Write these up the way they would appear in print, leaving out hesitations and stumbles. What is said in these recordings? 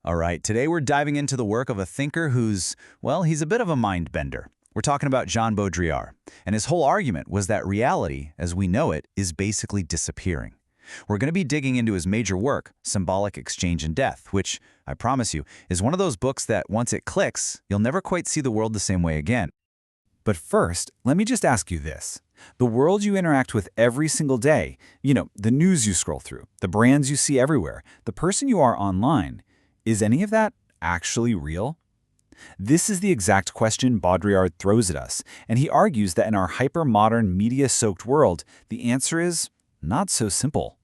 All right, today we're diving into the work of a thinker who's, well, he's a bit of a mind bender. We're talking about Jean Baudrillard, and his whole argument was that reality, as we know it, is basically disappearing. We're going to be digging into his major work, Symbolic, Exchange and Death, which, I promise you, is one of those books that once it clicks, you'll never quite see the world the same way again. But first, let me just ask you this. The world you interact with every single day, the news you scroll through, the brands you see everywhere, the person you are online, is any of that actually real? This is the exact question Baudrillard throws at us, and he argues that in our hyper-modern, media-soaked world, the answer is not so simple.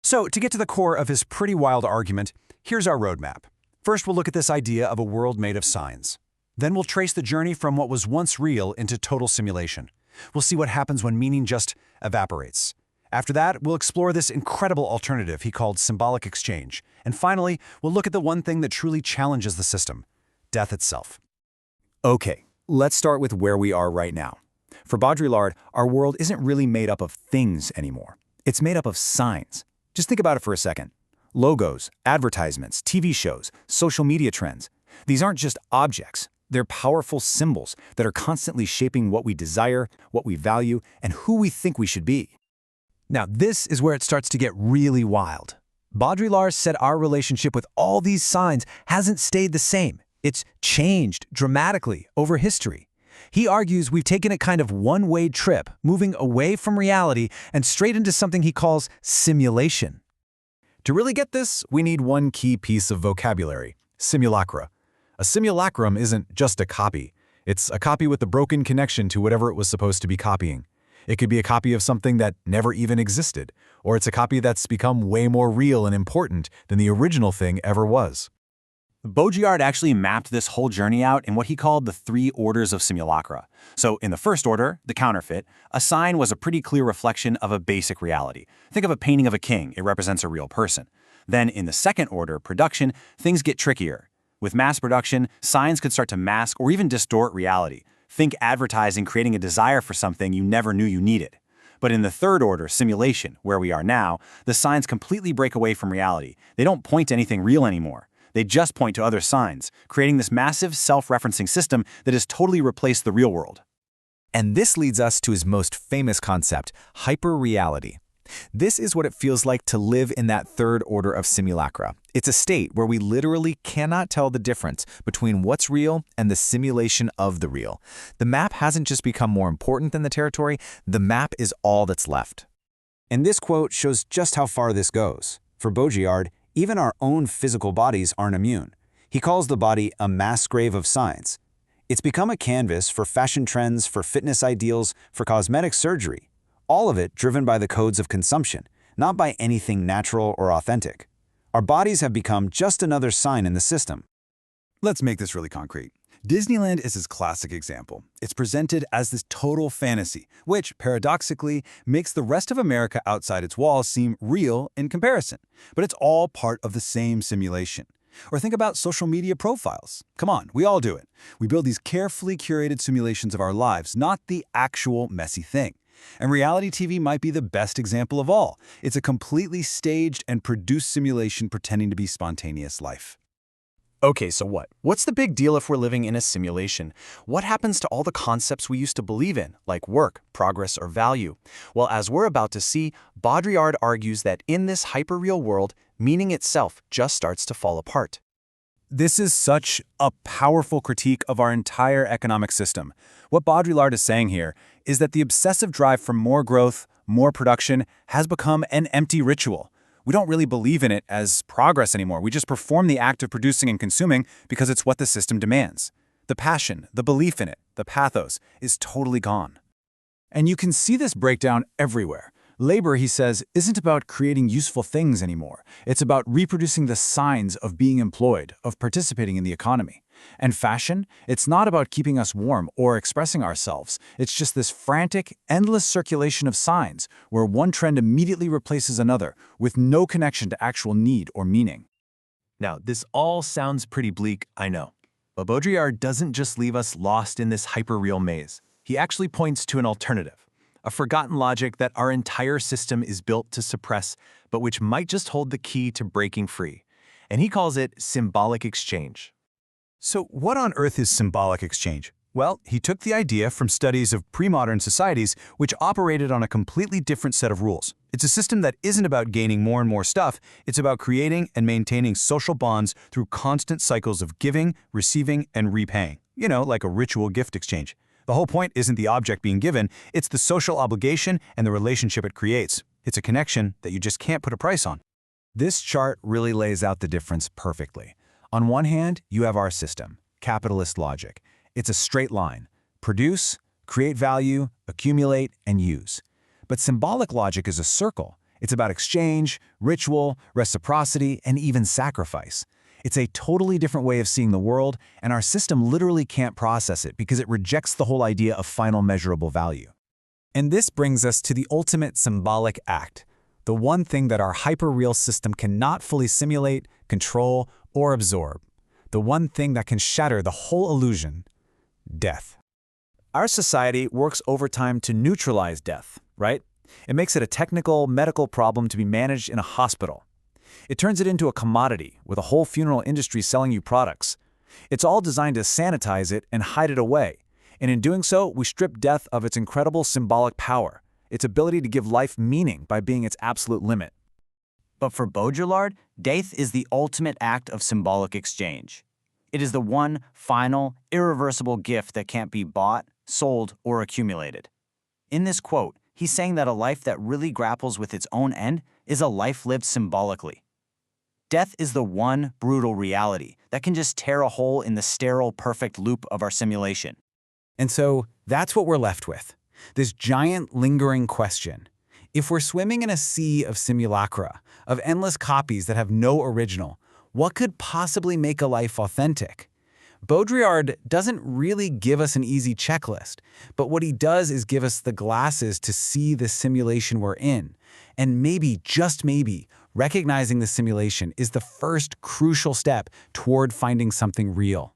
So, to get to the core of his pretty wild argument, here's our roadmap. First, we'll look at this idea of a world made of signs. Then we'll trace the journey from what was once real into total simulation. We'll see what happens when meaning just evaporates. After that, we'll explore this incredible alternative he called symbolic exchange. And finally, we'll look at the one thing that truly challenges the system: death itself. Okay, let's start with where we are right now. For Baudrillard, our world isn't really made up of things anymore. It's made up of signs. Just think about it for a second. Logos, advertisements, TV shows, social media trends. These aren't just objects. They're powerful symbols that are constantly shaping what we desire, what we value, and who we think we should be. Now, this is where it starts to get really wild. Baudrillard said our relationship with all these signs hasn't stayed the same. It's changed dramatically over history. He argues we've taken a kind of one-way trip, moving away from reality and straight into something he calls simulation. To really get this, we need one key piece of vocabulary: simulacra. A simulacrum isn't just a copy. It's a copy with a broken connection to whatever it was supposed to be copying. It could be a copy of something that never even existed, or it's a copy that's become way more real and important than the original thing ever was. Baudrillard actually mapped this whole journey out in what he called the 3 orders of simulacra. So in the first order, the counterfeit, a sign was a pretty clear reflection of a basic reality. Think of a painting of a king. It represents a real person. Then in the second order, production, things get trickier. With mass production, signs could start to mask or even distort reality. Think advertising creating a desire for something you never knew you needed. But in the third order, simulation, where we are now, the signs completely break away from reality. They don't point to anything real anymore. They just point to other signs, creating this massive self-referencing system that has totally replaced the real world. And this leads us to his most famous concept, hyperreality. This is what it feels like to live in that third order of simulacra. It's a state where we literally cannot tell the difference between what's real and the simulation of the real. The map hasn't just become more important than the territory, the map is all that's left. And this quote shows just how far this goes. For Baudrillard, even our own physical bodies aren't immune. He calls the body a mass grave of signs. It's become a canvas for fashion trends, for fitness ideals, for cosmetic surgery. All of it driven by the codes of consumption, not by anything natural or authentic. Our bodies have become just another sign in the system. Let's make this really concrete. Disneyland is his classic example. It's presented as this total fantasy, which, paradoxically, makes the rest of America outside its walls seem real in comparison. But it's all part of the same simulation. Or think about social media profiles. Come on, we all do it. We build these carefully curated simulations of our lives, not the actual messy thing. And reality TV might be the best example of all. It's a completely staged and produced simulation pretending to be spontaneous life. Okay, so what? What's the big deal if we're living in a simulation? What happens to all the concepts we used to believe in, like work, progress, or value? Well, as we're about to see, Baudrillard argues that in this hyperreal world, meaning itself just starts to fall apart. This is such a powerful critique of our entire economic system. What Baudrillard is saying here is that the obsessive drive for more growth, more production, has become an empty ritual. We don't really believe in it as progress anymore. We just perform the act of producing and consuming because it's what the system demands. The passion, the belief in it, the pathos is totally gone. And you can see this breakdown everywhere. Labor, he says, isn't about creating useful things anymore. It's about reproducing the signs of being employed, of participating in the economy. And fashion, it's not about keeping us warm or expressing ourselves. It's just this frantic, endless circulation of signs where one trend immediately replaces another with no connection to actual need or meaning. Now, this all sounds pretty bleak, I know. But Baudrillard doesn't just leave us lost in this hyperreal maze. He actually points to an alternative. A forgotten logic that our entire system is built to suppress, but which might just hold the key to breaking free. and he calls it symbolic exchange. So what on earth is symbolic exchange? Well, he took the idea from studies of pre-modern societies which operated on a completely different set of rules. It's a system that isn't about gaining more and more stuff, it's about creating and maintaining social bonds through constant cycles of giving, receiving, and repaying. You know, like a ritual gift exchange. The whole point isn't the object being given, it's the social obligation and the relationship it creates. It's a connection that you just can't put a price on. This chart really lays out the difference perfectly. On one hand, you have our system, capitalist logic. It's a straight line. Produce, create value, accumulate, and use. But symbolic logic is a circle. It's about exchange, ritual, reciprocity, and even sacrifice. It's a totally different way of seeing the world, and our system literally can't process it because it rejects the whole idea of final measurable value. And this brings us to the ultimate symbolic act, the one thing that our hyperreal system cannot fully simulate, control, or absorb. The one thing that can shatter the whole illusion: death. Our society works overtime to neutralize death, right? It makes it a technical, medical problem to be managed in a hospital. It turns it into a commodity, with a whole funeral industry selling you products. It's all designed to sanitize it and hide it away. And in doing so, we strip death of its incredible symbolic power, its ability to give life meaning by being its absolute limit. But for Baudrillard, death is the ultimate act of symbolic exchange. It is the one, final, irreversible gift that can't be bought, sold, or accumulated. In this quote, he's saying that a life that really grapples with its own end is a life lived symbolically. Death is the one brutal reality that can just tear a hole in the sterile, perfect loop of our simulation. And so that's what we're left with, this giant lingering question. If we're swimming in a sea of simulacra, of endless copies that have no original, what could possibly make a life authentic? Baudrillard doesn't really give us an easy checklist, but what he does is give us the glasses to see the simulation we're in. And maybe, just maybe, recognizing the simulation is the first crucial step toward finding something real.